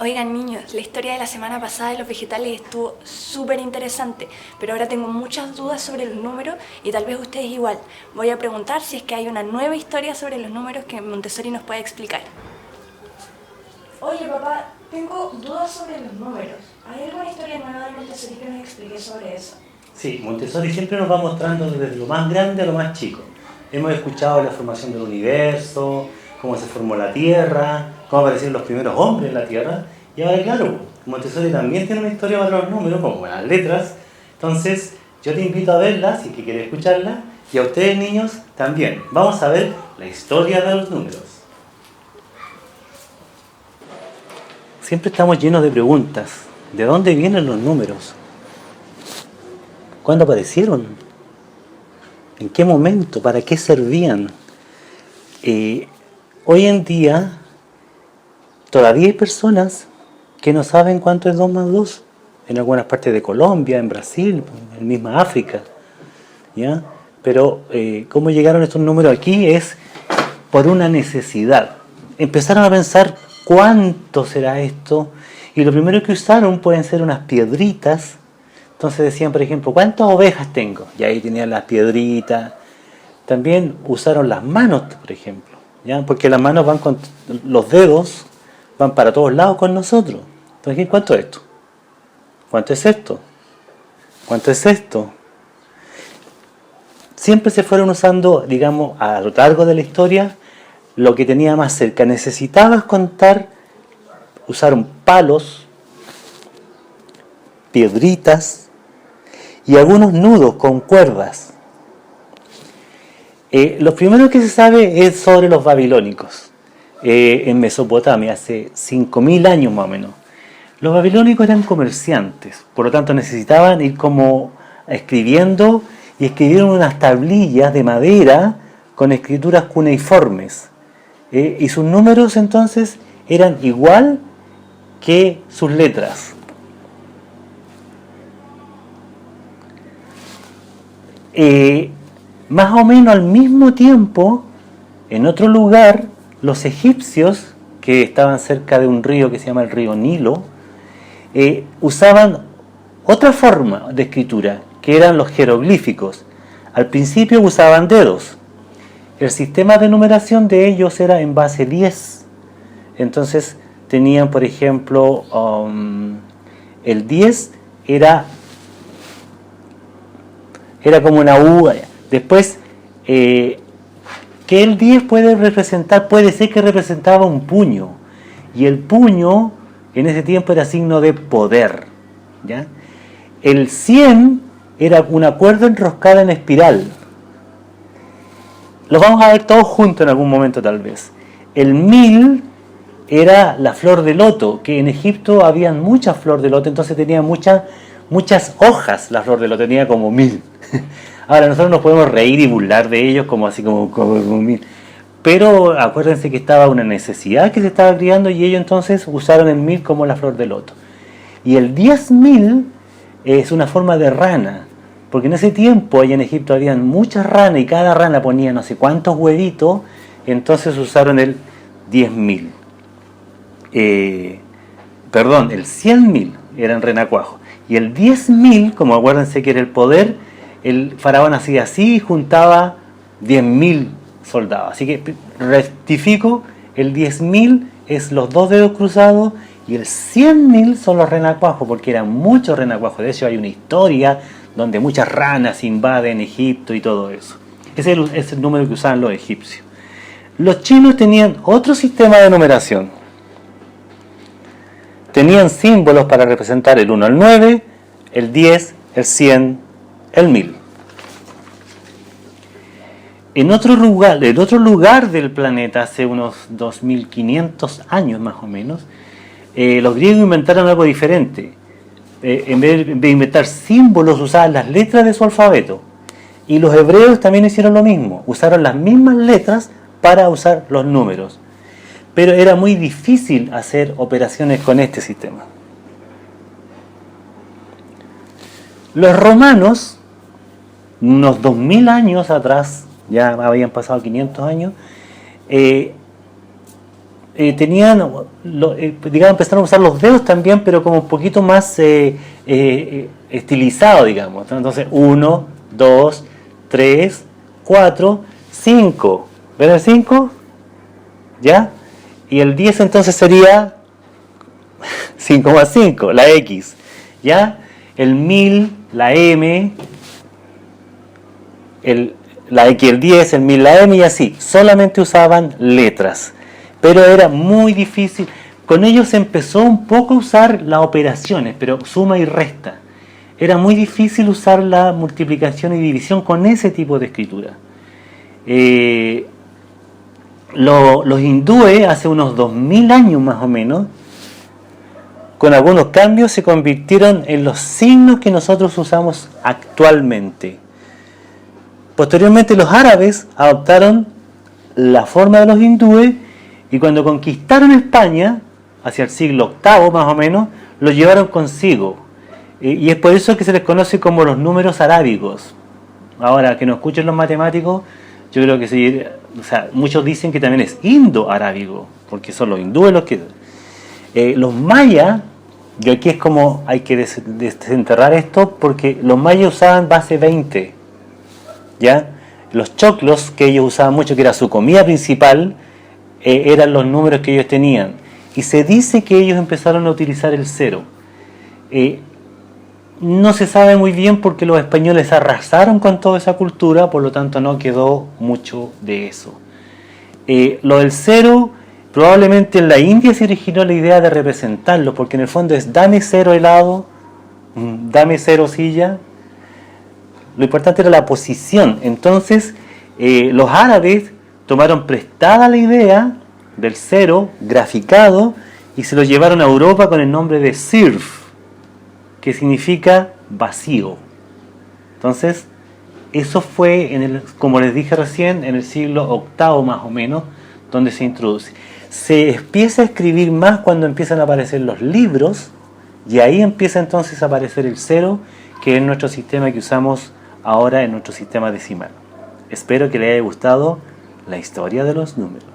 Oigan niños, la historia de la semana pasada de los vegetales estuvo súper interesante, pero ahora tengo muchas dudas sobre los números y tal vez ustedes igual. Voy a preguntar si es que hay una nueva historia sobre los números que Montessori nos puede explicar. Oye papá, tengo dudas sobre los números. ¿Hay alguna historia nueva de Montessori que nos explique sobre eso? Sí, Montessori siempre nos va mostrando desde lo más grande a lo más chico. Hemos escuchado la formación del universo, cómo se formó la Tierra, cómo aparecieron los primeros hombres en la Tierra. Y ahora, claro, Montessori también tiene una historia para los números, como las letras. Entonces, yo te invito a verla, si es que quieres escucharla, y a ustedes, niños, también. Vamos a ver la historia de los números. Siempre estamos llenos de preguntas. ¿De dónde vienen los números? ¿Cuándo aparecieron? ¿En qué momento? ¿Para qué servían? Hoy en día todavía hay personas que no saben cuánto es 2 más 2. En algunas partes de Colombia, en Brasil, en misma África. ¿Ya? Pero cómo llegaron estos números aquí es por una necesidad. Empezaron a pensar cuánto será esto. Y lo primero que usaron pueden ser unas piedritas. Entonces decían, por ejemplo, ¿cuántas ovejas tengo? Y ahí tenían las piedritas. También usaron las manos, por ejemplo, ¿ya? Porque las manos van con los dedos, van para todos lados con nosotros. Entonces, ¿cuánto es esto? ¿Cuánto es esto? ¿Cuánto es esto? Siempre se fueron usando, digamos, a lo largo de la historia, lo que tenía más cerca. Necesitabas contar, usaron palos, piedritas y algunos nudos con cuerdas. Lo primero que se sabe es sobre los babilónicos, en Mesopotamia, hace 5.000 años más o menos. Los babilónicos eran comerciantes, por lo tanto necesitaban ir como escribiendo, y escribieron unas tablillas de madera con escrituras cuneiformes. Y sus números entonces eran igual que sus letras. Más o menos al mismo tiempo, en otro lugar, los egipcios, que estaban cerca de un río que se llama el río Nilo, usaban otra forma de escritura, que eran los jeroglíficos. Al principio usaban dedos. El sistema de numeración de ellos era en base 10. Entonces tenían, por ejemplo, el 10 era como una U. Después, que el 10 puede representar, puede ser que representaba un puño. Y el puño, en ese tiempo, era signo de poder, ¿ya? El 100 era una cuerda enroscada en espiral. Lo vamos a ver todos juntos en algún momento, tal vez. El 1000 era la flor de loto, que en Egipto había muchas flores de loto, entonces tenía muchas hojas la flor de loto, tenía como 1000. Ahora nosotros nos podemos reír y burlar de ellos como 1000. Pero acuérdense que estaba una necesidad que se estaba creando y ellos entonces usaron el 1000 como la flor de loto. Y el 10.000 es una forma de rana, porque en ese tiempo allá en Egipto habían muchas ranas y cada rana ponía no sé cuántos huevitos, entonces usaron el 10.000. Perdón, el 100.000 eran renacuajos. Y el 10.000, como acuérdense que era el poder, el faraón hacía así y juntaba 10.000 soldados. Así que rectifico, el 10.000 es los 2 dedos cruzados y el 100.000 son los renacuajos, porque eran muchos renacuajos. De hecho hay una historia donde muchas ranas invaden Egipto y todo eso. Ese es el número que usaban los egipcios. Los chinos tenían otro sistema de numeración. Tenían símbolos para representar el 1 al 9, el 10, el 100, el 1000. En otro lugar del planeta, hace unos 2500 años más o menos, los griegos inventaron algo diferente. En vez de inventar símbolos, usaban las letras de su alfabeto. Y los hebreos también hicieron lo mismo. Usaron las mismas letras para usar los números. Pero era muy difícil hacer operaciones con este sistema. Los romanos, unos 2000 años atrás, ya habían pasado 500 años, tenían, digamos, empezaron a usar los dedos también, pero como un poquito más estilizado, digamos. Entonces, 1, 2, 3, 4, 5. ¿Ven el 5? ¿Ya? Y el 10 entonces sería 5 más 5, la X. ¿Ya? El 1000, la M, la X, el 10, el 1000, la M y así. Solamente usaban letras. Pero era muy difícil. Con ellos se empezó un poco a usar las operaciones, pero suma y resta. Era muy difícil usar la multiplicación y división con ese tipo de escritura. Los hindúes, hace unos 2000 años más o menos, con algunos cambios se convirtieron en los signos que nosotros usamos actualmente. Posteriormente los árabes adoptaron la forma de los hindúes y cuando conquistaron España, hacia el siglo VIII más o menos, lo llevaron consigo. Y es por eso que se les conoce como los números arábigos. Ahora, que nos escuchen los matemáticos, yo creo que muchos dicen que también es indo-arábigo, porque son los hindúes los que... los mayas, y aquí es como hay que desenterrar esto, porque los mayas usaban base 20, ¿ya? Los choclos, que ellos usaban mucho, que era su comida principal, eran los números que ellos tenían. Y se dice que ellos empezaron a utilizar el 0. No se sabe muy bien porque los españoles arrasaron con toda esa cultura, por lo tanto no quedó mucho de eso. Lo del 0, probablemente en la India se originó la idea de representarlo, porque en el fondo es dame 0 helado, dame 0 silla. Lo importante era la posición. Entonces los árabes tomaron prestada la idea del 0 graficado y se lo llevaron a Europa con el nombre de sirf, que significa vacío. Entonces, eso fue, como les dije recién, en el siglo VIII más o menos, donde se introduce. Se empieza a escribir más cuando empiezan a aparecer los libros, y ahí empieza entonces a aparecer el 0, que es nuestro sistema que usamos ahora en nuestro sistema decimal. Espero que les haya gustado la historia de los números.